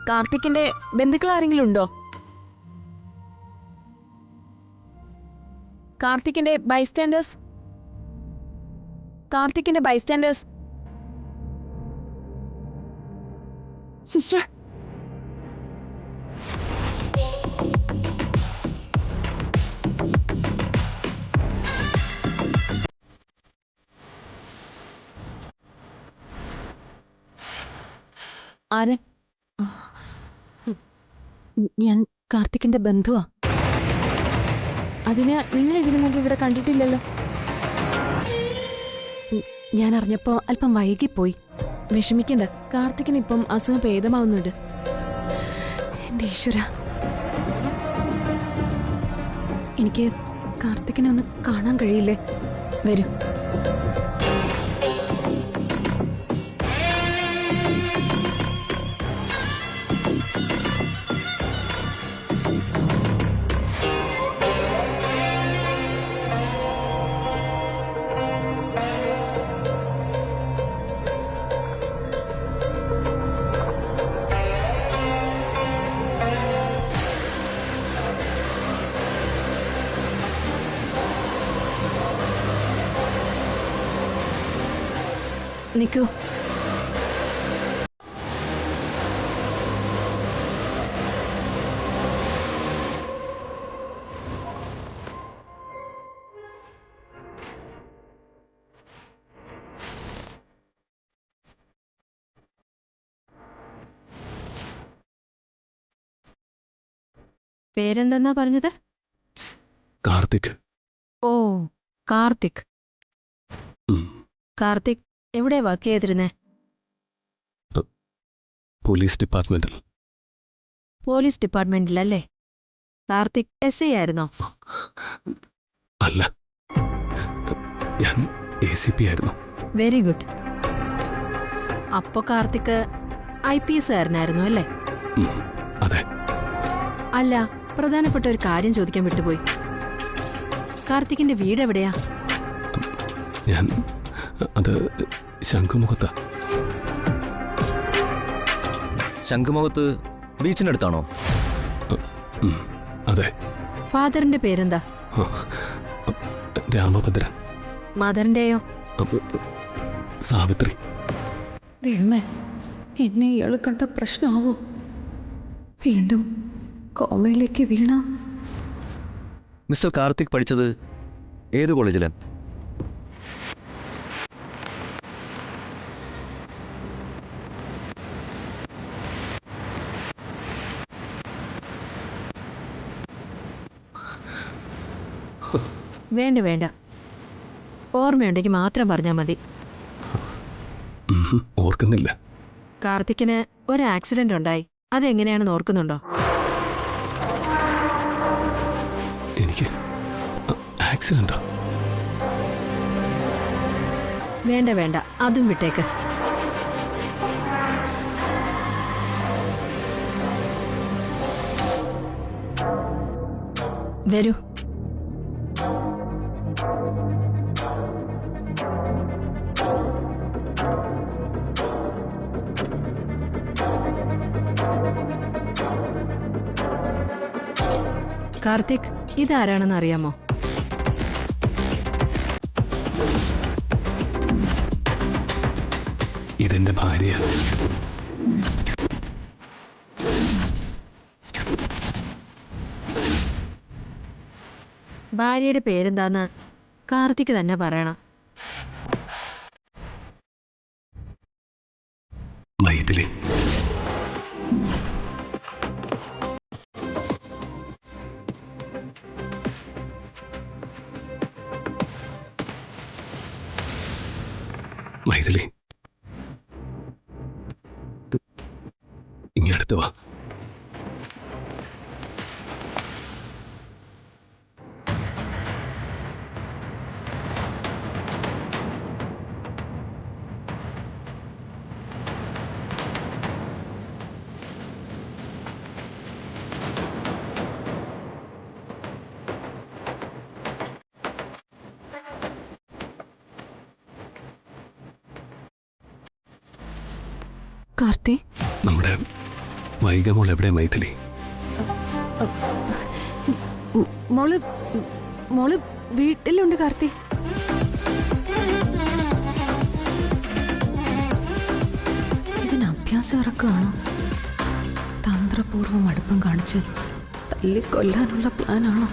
കാർത്തിക്കിന്റെ ബന്ധുക്കൾ ആരെങ്കിലും ഉണ്ടോ? കാർത്തിക്കിന്റെ ബൈസ്റ്റാൻഡേഴ്സ്. സിസ്റ്റർ, ആര്? ഞാൻ കാർത്തിക്കിന്റെ ബന്ധുവാ. അതിന് നിങ്ങൾ ഇതിനു മുമ്പ് ഇവിടെ കണ്ടിട്ടില്ലല്ലോ. ഞാൻ അറിഞ്ഞപ്പോ അല്പം വൈകിപ്പോയി. വിഷമിക്കണ്ട, കാർത്തിക്കിന് ഇപ്പം അസുഖം ഭേദമാവുന്നുണ്ട്. എന്റെ ഈശ്വര, എനിക്ക് കാർത്തിക്കിനെ ഒന്ന് കാണാൻ കഴിയില്ലേ? വരൂ. നിക്കൂ. പേരെന്തെന്നാ പറഞ്ഞത്? കാർത്തിക്. ഓ, കാർത്തിക്. കാർത്തിക് എവിടെ വർക്ക് ചെയ്തിരുന്നേ? പോലീസ് ഡിപ്പാർട്ട്മെന്റിൽ. പോലീസ് ഡിപ്പാർട്ട്മെന്റിലല്ലേ? കാർത്തിക് SI ആയിരുന്നോ? അല്ല, ഞാൻ ACP ആയിരുന്നു. Very good. അപ്പോ കാർത്തിക് IPS ആയിരുന്നായിരുന്നു അല്ലേ? അതെ. അല്ല, പ്രധാനപ്പെട്ട ഒരു കാര്യം ചോദിക്കാൻ വിട്ടുപോയി. കാർത്തിക്കിന്റെ വീട് എവിടെയാ? ഞാൻ അത് ശംഖുമുഖത്താ. ശംഖുമുഖത്ത് ബീച്ചിനടുത്താണോ? അതെ. ഫാദറിന്റെ പേരെന്താ? രാമഭദ്രൻ. മദറിന്റെയോ? സാവിത്രി. ദൈവമേ, എന്നെ ഇയാള് കണ്ട പ്രശ്നമാവോ? വീണ്ടും കോമയിലേക്ക് വീണ? മിസ്റ്റർ കാർത്തിക് പഠിച്ചത് ഏത് കോളേജിലാണ്? വേണ്ട വേണ്ട, ഓർമ്മയുണ്ടെങ്കിൽ മാത്രം പറഞ്ഞാൽ മതി. ഓർക്കുന്നില്ല. കാർത്തിക്കിന് ഒരു ആക്സിഡന്റ് ഉണ്ടായി, അതെങ്ങനെയാണെന്ന് ഓർക്കുന്നുണ്ടോ? എനിക്ക് ആക്സിഡന്റോ? വേണ്ട വേണ്ട, അതും വിട്ടേക്ക്. വരൂ. കാർത്തിക്, ഇതാരാണെന്ന് അറിയാമോ? ഇതെന്റെ ഭാര്യ. ഭാര്യയുടെ പേരെന്താന്ന് കാർത്തിക് തന്നെ പറയണം. മൈഥിലി. മൈഥിലി, ഇങ്ങടുത്ത് വാ. കാർത്തി, നമ്മുടെ വൈകമോൾ എവിടെ മൈഥിലി? മോള് മോള് വീട്ടിലുണ്ട് കാർത്തി. ഇവൻ അഭ്യാസം ഇറക്കുകയാണോ? തന്ത്രപൂർവ്വം അടുപ്പം കാണിച്ച് തല്ലിക്കൊല്ലാനുള്ള പ്ലാനാണോ?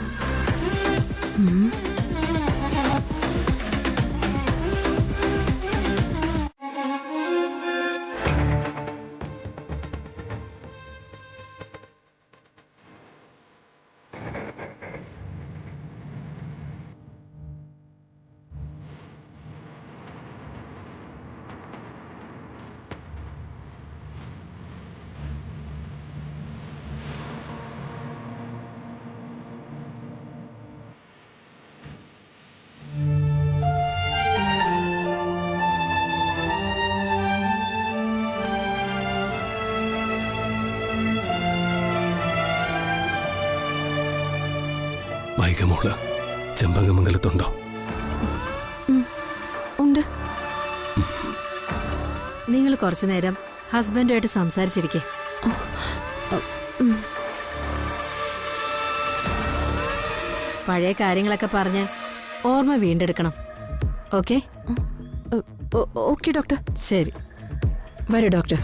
വൈകമോള് ചെമ്പകമംഗലത്തുണ്ടോ? ഉണ്ട്. നിങ്ങൾ കുറച്ചു നേരം ഹസ്ബൻഡുമായിട്ട് സംസാരിച്ചിരിക്കേ. പഴയ കാര്യങ്ങളൊക്കെ പറഞ്ഞ് ഓർമ്മ വീണ്ടെടുക്കണം. ഓക്കെ? Okay doctor. ശരി, വരൂ ഡോക്ടർ.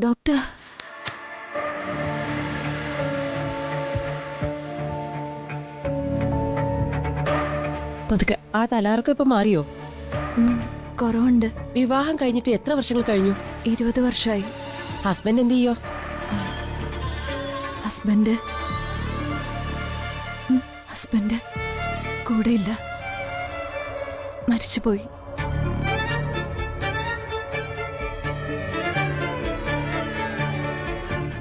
ഡോക്ടർ, പതുക്കെ. ആ തലാറൊക്കെ ഇപ്പൊ മാറിയോ? കുറവുണ്ട്. വിവാഹം കഴിഞ്ഞിട്ട് എത്ര വർഷങ്ങൾ കഴിഞ്ഞു? 20 വർഷമായി. ഹസ്ബൻഡ് എന്ത് ചെയ്യോ? ഹസ്ബൻഡ് കൂടെയില്ല, മരിച്ചുപോയി.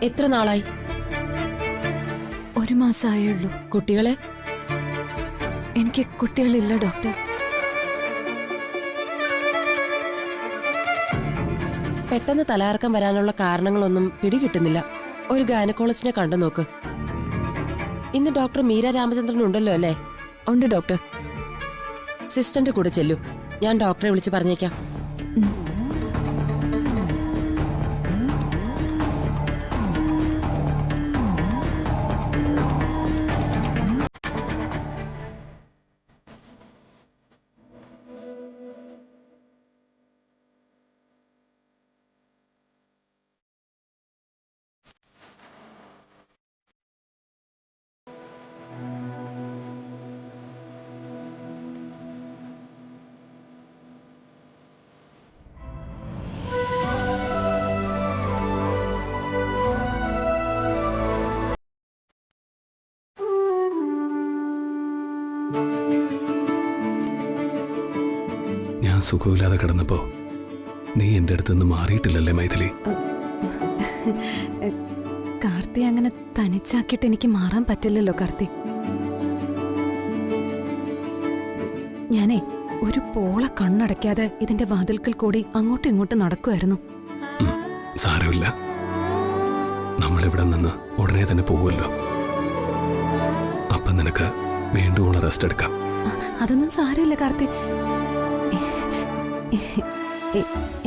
എത്ര നാളായി? 1 മാസമായേ ഉള്ളൂ. കുട്ടികളെ? എനിക്ക് കുട്ടികളില്ല ഡോക്ടർ. പെട്ടെന്ന് തലകറക്കം വരാനുള്ള കാരണങ്ങളൊന്നും പിടികിട്ടുന്നില്ല. ഒരു ഗൈനക്കോളജിസ്റ്റിനെ കണ്ടു നോക്ക്. ഇന്ന് ഡോക്ടർ മീര രാമചന്ദ്രൻ ഉണ്ടല്ലോ അല്ലേ? ഉണ്ട് ഡോക്ടർ. സിസ്റ്ററിന്റെ കൂടെ ചെല്ലൂ. ഞാൻ ഡോക്ടറെ വിളിച്ച് പറഞ്ഞേക്കാം. ഞാൻ സുഖമില്ലാതെ കിടന്നപ്പോ നീ എൻ്റെ അടുത്തുനിന്ന് മാറിയിട്ടില്ലല്ലേ മൈഥിലി? കാർത്തി അങ്ങനെ തനിച്ചാക്കിയിട്ട് എനിക്ക് മാറാൻ പറ്റില്ലല്ലോ കാർത്തി. ഞാനേ ഒരു പോള കണ്ണടയ്ക്കാതെ ഇതിന്റെ വാതിൽക്കൽ കൂടി അങ്ങോട്ടും ഇങ്ങോട്ടും നടക്കുമായിരുന്നു. സാരമില്ല, നമ്മളിവിടെ നിന്ന് ഉടനെ തന്നെ പോവുമല്ലോ. അപ്പം നിനക്ക് വീണ്ടും റെസ്റ്റ് എടുക്കാം. അതൊന്നും സാരമില്ല കാർത്തി.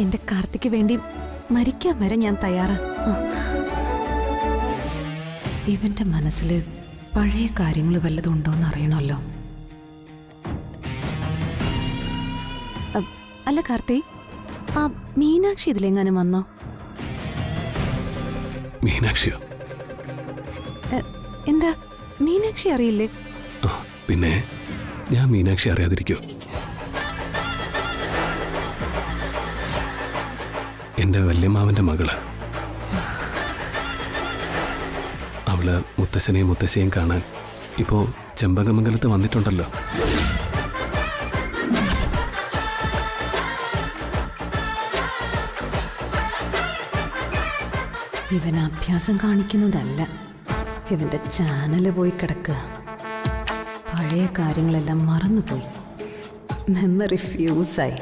എന്റെ കാർത്തിക്ക് വേണ്ടി മരിക്കാൻ വരെ ഞാൻ തയ്യാറാ. ഇവന്റെ മനസ്സിൽ പഴയ കാര്യങ്ങൾ വല്ലതും ഉണ്ടോന്ന് അറിയണമല്ലോ. അല്ല കാർത്തി, ആ മീനാക്ഷി ഇതിലെങ്ങാനും വന്നോ? മീനാക്ഷിയോ? എന്താ മീനാക്ഷി അറിയില്ലേ? പിന്നെ ഞാൻ മീനാക്ഷി അറിയാതിരിക്കോ? എന്റെ വല്യമ്മാവന്റെ മകള്. അവള് മുത്തശ്ശനെയും മുത്തശ്ശിയെയും കാണാൻ ഇപ്പോ ചെമ്പകമംഗലത്ത് വന്നിട്ടുണ്ടല്ലോ. ഇവൻ അഭ്യാസം കാണിക്കുന്നതല്ല, ഇവന്റെ ചാനല് പോയി കിടക്കുക. പഴയ കാര്യങ്ങളെല്ലാം മറന്നുപോയി, മെമ്മറി ഫ്യൂസായി.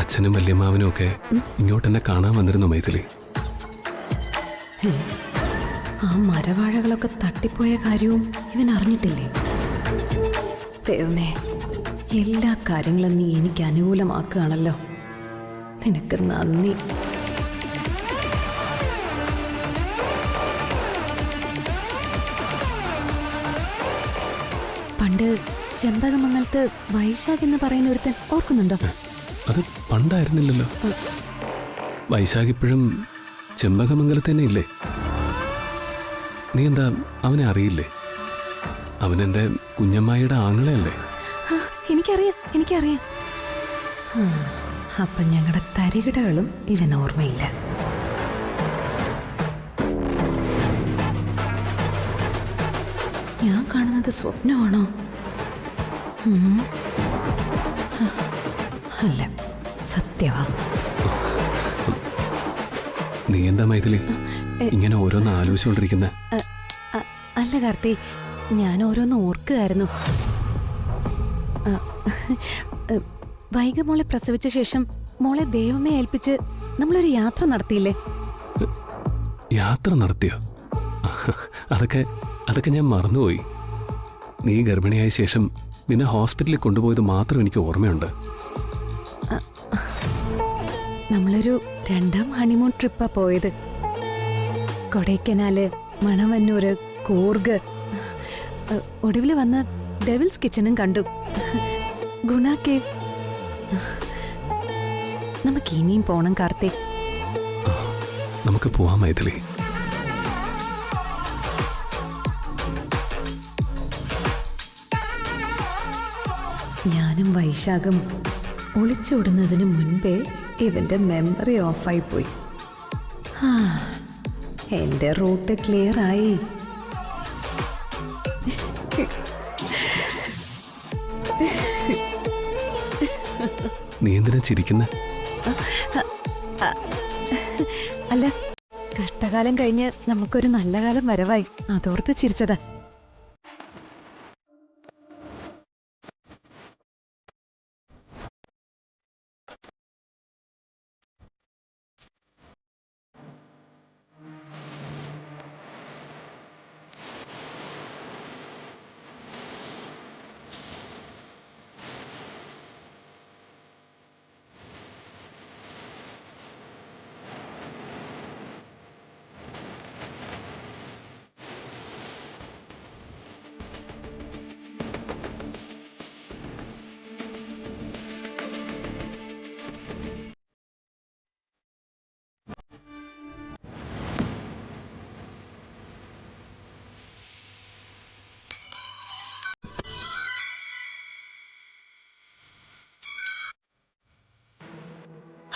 അച്ഛനും വല്യമ്മാവനും ഒക്കെ ഇങ്ങോട്ടെന്നെ കാണാൻ വന്നിരുന്നു മൈഥിലി. ഹേ, ആ മരവാഴകളൊക്കെ തട്ടിപ്പോയ കാര്യവും ഇവൻ അറിഞ്ഞിട്ടില്ലേ? ദൈവമേ, എല്ലാ കാര്യങ്ങളും നീ എനിക്ക് അനുകൂലമാക്കുകയാണല്ലോ. നിനക്ക് നന്ദി. പണ്ട് ചെമ്പകമംഗലത്ത് വൈശാഖ് എന്ന് പറയുന്ന ഒരുത്തൻ ഓർക്കുന്നുണ്ടോ? അത് പണ്ടായിരുന്നില്ലല്ലോ. വൈശാഖ് ഇപ്പോഴും ചെമ്പകമംഗലത്ത് തന്നെ ഇല്ലേ? നീ എന്താ അവനെ അറിയില്ലേ? അവനെന്റെ കുഞ്ഞമ്മായിയുടെ ആങ്ങളയല്ലേ? എനിക്കറിയാം. അപ്പൊ ഞങ്ങളുടെ തരികിടകളും ഇവൻ ഓർമ്മയില്ല. ഞാൻ കാണുന്നത് സ്വപ്നമാണോ? അല്ല, സത്യവാ. നീ എന്താ മൈഥിലി ഇങ്ങനെ ഓരോന്ന് ആലോചിച്ചുകൊണ്ടിരിക്കുന്ന? അല്ല കാർത്തി, ഞാൻ ഓരോന്ന് ഓർക്കുകയായിരുന്നു. വൈഗ മോളെ പ്രസവിച്ച ശേഷം മോളെ ദൈവമേ ഏൽപ്പിച്ച് നമ്മളൊരു യാത്ര നടത്തിയില്ലേ? യാത്ര നടത്തിയോ? അതൊക്കെ ഞാൻ മറന്നുപോയി. നീ ഗർഭിണിയായ ശേഷം നിന്നെ ഹോസ്പിറ്റലിൽ കൊണ്ടുപോയത് മാത്രം എനിക്ക് ഓർമ്മയുണ്ട്. നമ്മളൊരു 2ാം ഹണിമൂൺ ട്രിപ്പാ പോയത്. കൊടൈക്കനാല്, മണവന്നൂര്, കൂർഗ്, ഒടുവിൽ വന്ന് ഡെവിൽസ് കിച്ചണും കണ്ടു. ഗുണ കേവ്. നമുക്ക് ഇനിയും പോണം കാർത്തിക്. നമുക്ക് പോവാം മൈഥിലി. ഞാനും വൈശാഖും ഒളിച്ചോടുന്നതിന് മുൻപേ ഇവന്റെ മെമ്മറി ഓഫായി പോയി. എന്റെ റൂട്ട് ക്ലിയർ ആയി. നീ എന്തിനാ ചിരിക്കുന്നെ? അല്ല, കഷ്ടകാലം കഴിഞ്ഞ് നമുക്കൊരു നല്ല കാലം വരവായി, അതോർത്ത് ചിരിച്ചതാ.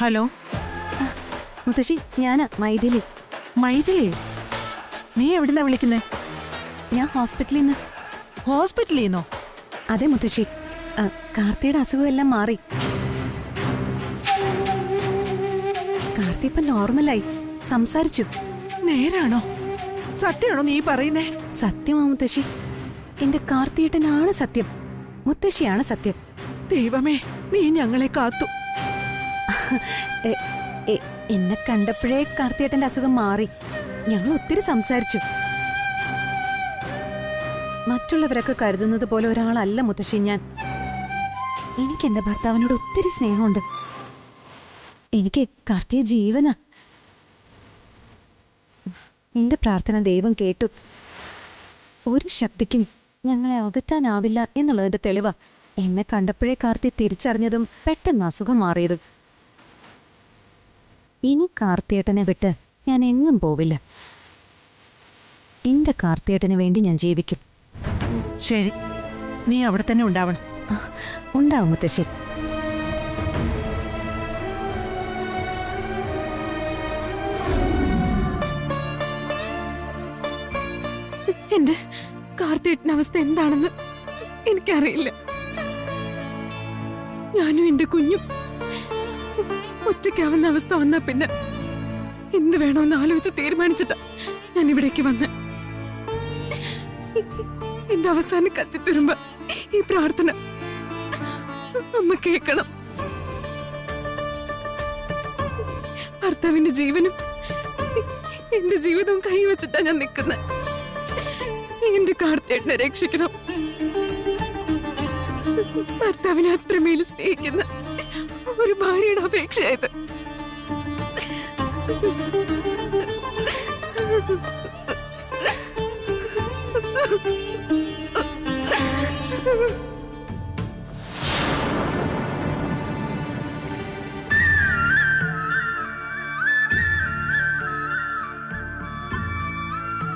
ഹലോ മുത്തശ്ശി, ഞാനാ മൈഥിലി. മൈഥിലി, നീ എവിടുന്നാ വിളിക്കുന്നേ? ഞാൻ ഹോസ്പിറ്റലിൽ നിന്ന്. ഹോസ്പിറ്റലിൽ നിന്നോ? അതെ മുത്തശ്ശി, കാർത്തിയുടെ അസുഖമെല്ലാം മാറി. കാർത്തി ഇപ്പൊ നോർമലായി, സംസാരിച്ചു. നേരാണോ? സത്യമാണോ നീ പറയുന്നേ? സത്യമാ മുത്തശ്ശി. എന്റെ കാർത്തിയേട്ടനാണ് സത്യം, മുത്തശ്ശിയാണ് സത്യം. ദൈവമേ, നീ ഞങ്ങളെ കാത്തു. എന്നെ കണ്ടപ്പോഴേ കാർത്തിയേട്ടന്റെ അസുഖം മാറി. ഞങ്ങൾ ഒത്തിരി സംസാരിച്ചു. മറ്റുള്ളവരൊക്കെ കരുതുന്നത് പോലെ ഒരാളല്ല മുത്തശ്ശി ഞാൻ. എനിക്ക് എന്റെ ഭർത്താവിനോട് ഒത്തിരി സ്നേഹമുണ്ട്. എനിക്ക് കാർത്തിയ ജീവനാ. എന്റെ പ്രാർത്ഥന ദൈവം കേട്ടു. ഒരു ശക്തിക്കും ഞങ്ങളെ അകറ്റാനാവില്ല എന്നുള്ളതിന്റെ തെളിവാ എന്നെ കണ്ടപ്പോഴേ കാർത്തി തിരിച്ചറിഞ്ഞതും പെട്ടെന്ന് അസുഖം മാറിയതും. ഇനി കാർത്തിയേട്ടനെ വിട്ട് ഞാൻ എങ്ങും പോവില്ല. എന്റെ കാർത്തിയേട്ടന് വേണ്ടി ഞാൻ ജീവിക്കും. ശരി, നീ അവിടെ തന്നെ ഉണ്ടാവണം. ഉണ്ടാവും മുത്തശ്ശി. എന്റെ കാർത്തിയേട്ടന്റെ അവസ്ഥ എന്താണെന്ന് എനിക്കറിയില്ല. ഞാനും എന്റെ കുഞ്ഞും ഒറ്റയ്ക്കാവുന്ന അവസ്ഥ വന്നാ പിന്നെ എന്ത് വേണമെന്ന് ആലോചിച്ച് തീരുമാനിച്ചിട്ടാ ഞാൻ ഇവിടേക്ക് വന്ന്. എന്റെ അവസാന കച്ചിത്തുരുമ്പ ഈ പ്രാർത്ഥന അമ്മ കേൾക്കണം. ഭർത്താവിന്റെ ജീവനും എന്റെ ജീവിതവും കൈവച്ചിട്ടാ ഞാൻ നിൽക്കുന്നത്. എന്റെ കാർത്തിയേട്ടനെ രക്ഷിക്കണം. ഭർത്താവിനെ അത്രമേൽ സ്നേഹിക്കുന്ന ഒരു ഭാര്യയുടെ അപേക്ഷയായത്.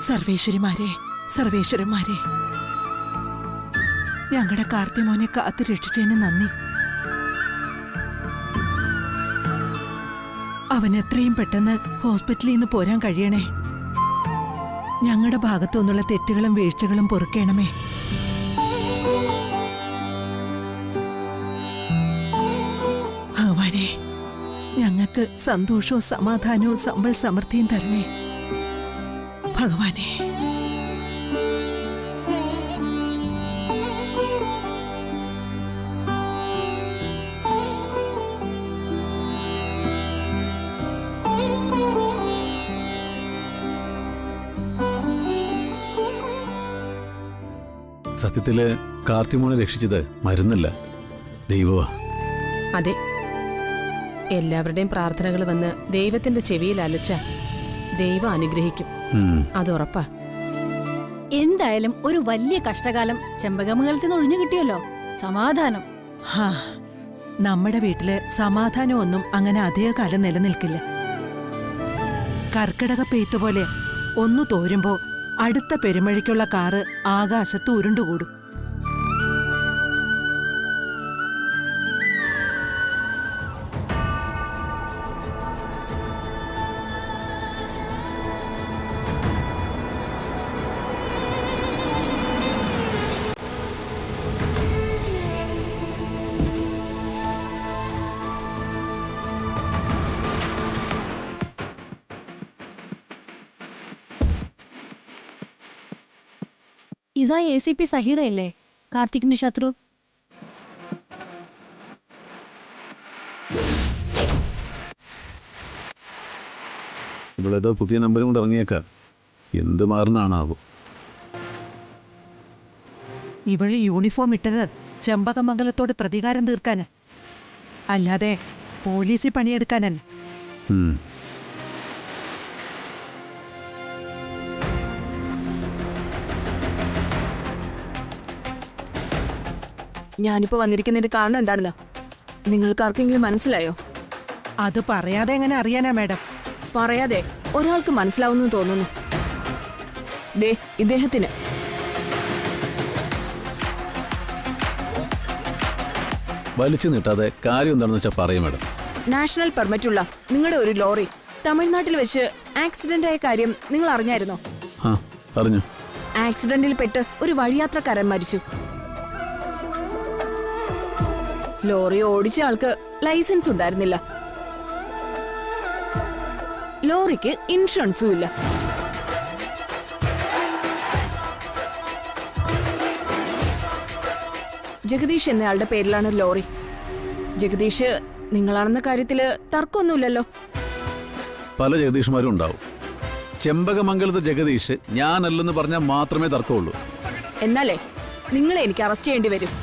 സർവേശ്വരിമാരെ, സർവേശ്വരന്മാരെ, ഞങ്ങളുടെ കാർത്തിമോനെ കാത്തു രക്ഷിച്ചതിന് നന്ദി. അവൻ എത്രയും പെട്ടെന്ന് ഹോസ്പിറ്റലിൽ നിന്ന് പോരാൻ കഴിയണേ. ഞങ്ങളുടെ ഭാഗത്തു നിന്നുള്ള തെറ്റുകളും വീഴ്ചകളും പൊറുക്കണമേ. ഭഗവാനെ, ഞങ്ങൾക്ക് സന്തോഷവും സമാധാനവും സമ്പൽ സമൃദ്ധിയും തരണേ ഭഗവാനെ. സത്യത്തില് കാർത്തിമോനെ രക്ഷിച്ചത് മരുന്നല്ല, ദൈവവാ. അതെ, എല്ലാവരുടെയും പ്രാർത്ഥനകൾ വന്ന് ദൈവത്തിന്റെ ചെവിയിൽ അലച്ച ദൈവം അനുഗ്രഹിക്കും. അത് ഉറപ്പാ. എന്തായാലും ഒരു വലിയ കഷ്ടകാലം ചെമ്പകമംഗലത്തിൽ നിന്ന് ഒഴിഞ്ഞു കിട്ടിയല്ലോ. സമാധാനം. ഹാ, നമ്മുടെ വീട്ടില് സമാധാനമൊന്നും അങ്ങനെ അധികകാലം നിലനിൽക്കില്ല. കർക്കിടക പെയ്ത്ത് പോലെ ഒന്നു തോരുമ്പോ അടുത്ത പെരുമഴയ്ക്കുള്ള കാറ് ആകാശത്ത് ഉരുണ്ടുകൂടും. ഇതാ ACP സഹീറയല്ലേ, കാർത്തിക്കിന്റെ ശത്രു? ഇവളേതോ പുതിയ നമ്പരും കൊണ്ട് ഇറങ്ങിയേക്കാം. എന്ത് മാറുന്നാണാവോ? ഇവള് യൂണിഫോം ഇട്ടത് ചെമ്പകമംഗലത്തോട് പ്രതികാരം തീർക്കാന്, അല്ലാതെ പോലീസിൽ പണിയെടുക്കാനല്ല. ഞാനിപ്പോ വന്നിരിക്കുന്നതിന്റെ കാരണം എന്താണെന്ന് നിങ്ങൾക്ക് ആർക്കെങ്കിലും മനസ്സിലായോ? അത് പറയാതെ എങ്ങനെ അറിയാനാ മാഡം? പറയാതെ ഒരാൾക്ക് മനസ്സിലാവുന്നു തോന്നുന്നു. ദേ ഇദ്ദേഹത്തിന്. വലിച്ചു നീട്ടാതെ കാര്യം എന്താണെന്ന് വെച്ചാൽ പറയും മേഡം. നാഷണൽ പെർമിറ്റുള്ള നിങ്ങളുടെ ഒരു ലോറി തമിഴ്നാട്ടിൽ വെച്ച് ആക്സിഡന്റ് ആയ കാര്യം നിങ്ങൾ അറിഞ്ഞായിരുന്നോ? ആ, അറിഞ്ഞു. ആക്സിഡന്റിൽ പെട്ട് ഒരു വഴിയാത്രക്കാരൻ മരിച്ചു. ലോറി ഓടിച്ച ആൾക്ക് ലൈസൻസ് ഉണ്ടായിരുന്നില്ല. ലോറിക്ക് ഇൻഷുറൻസും ഇല്ല. ജഗദീഷ് എന്നയാളുടെ പേരിലാണ് ലോറി. ജഗദീഷ് നിങ്ങളാണെന്ന കാര്യത്തില് തർക്കമൊന്നുമില്ലല്ലോ? പല ജഗദീഷ്മാരും ഉണ്ടാവും. ചെമ്പകമംഗലത്തെ ജഗദീഷ് ഞാനല്ലെന്ന് പറഞ്ഞാൽ മാത്രമേ തർക്കമുള്ളൂ. എന്നാലേ നിങ്ങളെ എനിക്ക് അറസ്റ്റ് ചെയ്യേണ്ടി വരും.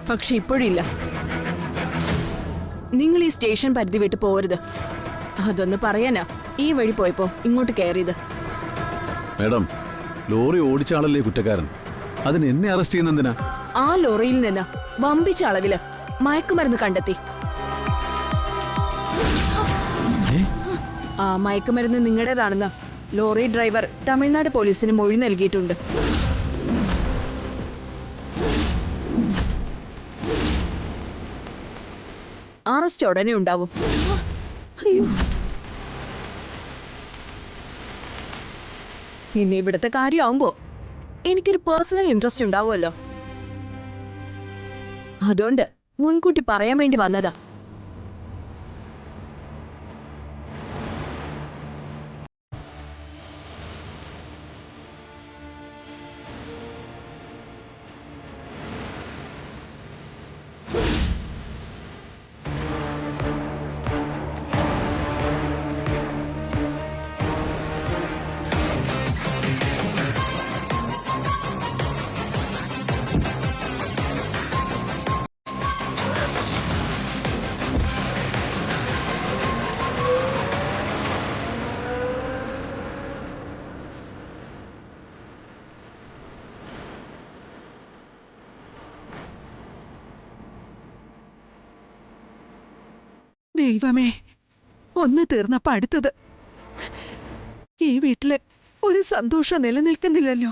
പക്ഷെ ഇപ്പോഴില്ല. നിങ്ങൾ ഈ സ്റ്റേഷൻ പരിധി വിട്ട് പോരുത്. അതൊന്ന് പറയാനാ ഈ വഴി പോയപ്പോ ഇങ്ങോട്ട് കയറിയത്. മേഡം, ലോറി ഓടിച്ച ആളല്ലേ കുറ്റക്കാരൻ. അതിന് എന്നെ അറസ്റ്റ് ചെയ്യുന്നെന്തിനാ? ആ ലോറിയിൽ നിന്ന് വമ്പിച്ച അളവില് മയക്കുമരുന്ന് കണ്ടെത്തി. ആ മയക്കുമരുന്ന് നിങ്ങളുടേതാണെന്ന് ലോറി ഡ്രൈവർ തമിഴ്നാട് പോലീസിന് മൊഴി നൽകിയിട്ടുണ്ട്. അറസ്റ്റ് ഉടനെ ഉണ്ടാവും. അയ്യോ, ഇനി ഇവിടുത്തെ കാര്യമാവുമ്പോ എനിക്കൊരു പേഴ്സണൽ ഇൻട്രസ്റ്റ് ഉണ്ടാവുമല്ലോ. അതുകൊണ്ട് മുൻകൂട്ടി പറയാൻ വേണ്ടി വന്നതാ. ദൈവമേ, ഒന്ന് തീർന്നപ്പോ അടുത്തത്. ഈ വീട്ടില് ഒരു സന്തോഷം നിലനിൽക്കുന്നില്ലല്ലോ.